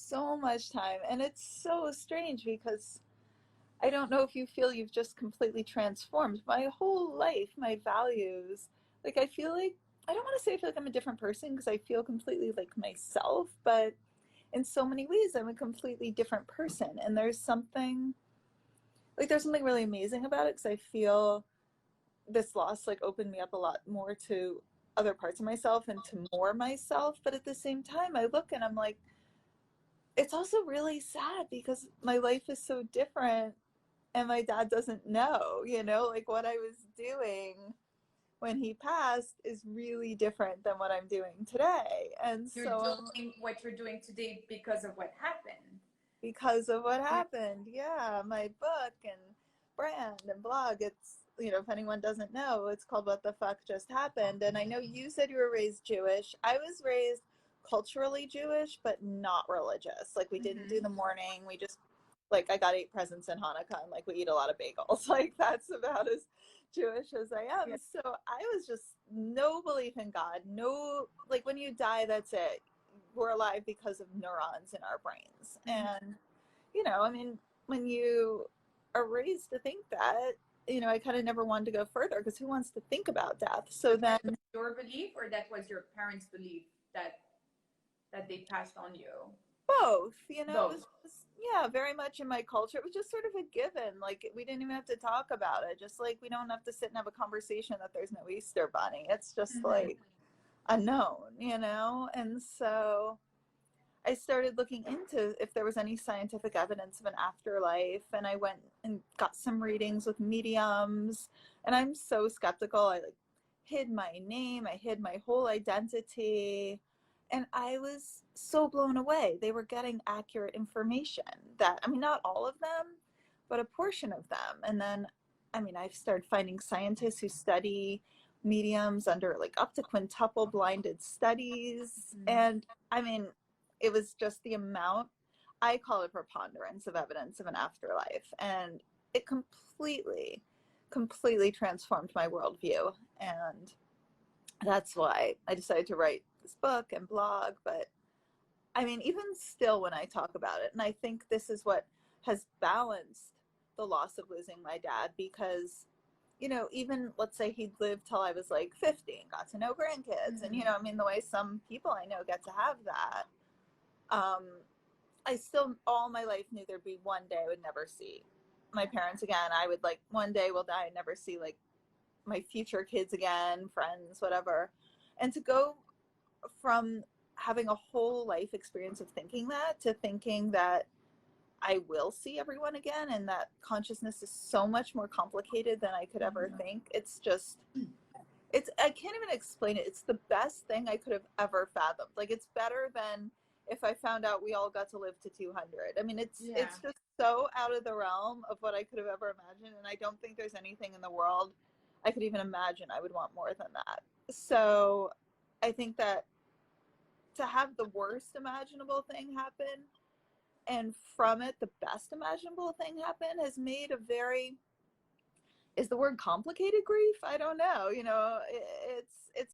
so much time. And it's so strange because I don't know if you feel you've just completely transformed my whole life, my values. Like, I feel like, I don't want to say I feel like I'm a different person because I feel completely like myself, but in so many ways, I'm a completely different person. And there's something really amazing about it because I feel this loss like opened me up a lot more to other parts of myself and to more myself. But at the same time, I look and I'm like, it's also really sad because my life is so different and my dad doesn't know, like what I was doing when he passed is really different than what I'm doing today. And You're so doing what you're doing today because of what happened. because of what happened, yeah, my book and brand and blog, it's, if anyone doesn't know, it's called What the Fuck Just Happened. And I know you said you were raised Jewish. I was raised culturally Jewish, but not religious. Like, we didn't do the morning. We just, like, I got 8 presents in Hanukkah and, like, we eat a lot of bagels. Like, that's about as Jewish as I am. Yeah. So I was just no belief in God. No, like, when you die, that's it. We're alive because of neurons in our brains. And, I mean, when you are raised to think that, I kind of never wanted to go further because who wants to think about death? So But then that was your belief, or that was your parents' belief that they passed on you? both, it was Both. just, yeah, very much in my culture. It was just sort of a given. Like, we didn't even have to talk about it. Just like we don't have to sit and have a conversation that there's no Easter bunny. It's just like unknown. And so I started looking into if there was any scientific evidence of an afterlife, and I went and got some readings with mediums, and I'm so skeptical. I like hid my name, I hid my whole identity, and I was so blown away. They were getting accurate information that, I mean, not all of them, but a portion of them. And then, I mean, I've started finding scientists who study mediums under like up to quintuple blinded studies. And I mean, it was just the amount, I call it preponderance of evidence of an afterlife. And it completely transformed my worldview. And that's why I decided to write this book and blog. But I mean, even still, when I talk about it, and I think this is what has balanced the loss of losing my dad, because, even let's say he'd lived till I was like 50 and got to know grandkids. And, I mean, the way some people I know get to have that, um, I still, all my life, knew there'd be one day I would never see my parents again. I would like, one day we'll die and never see like my future kids again, friends, whatever. And to go from having a whole life experience of thinking that to thinking that I will see everyone again, and that consciousness is so much more complicated than I could ever think. It's just, I can't even explain it. It's the best thing I could have ever fathomed. Like, it's better than if I found out we all got to live to 200. I mean, it's just so out of the realm of what I could have ever imagined, and I don't think there's anything in the world I could even imagine I would want more than that. So I think that to have the worst imaginable thing happen, and from it the best imaginable thing happen, has made a very, is the word complicated grief? I don't know.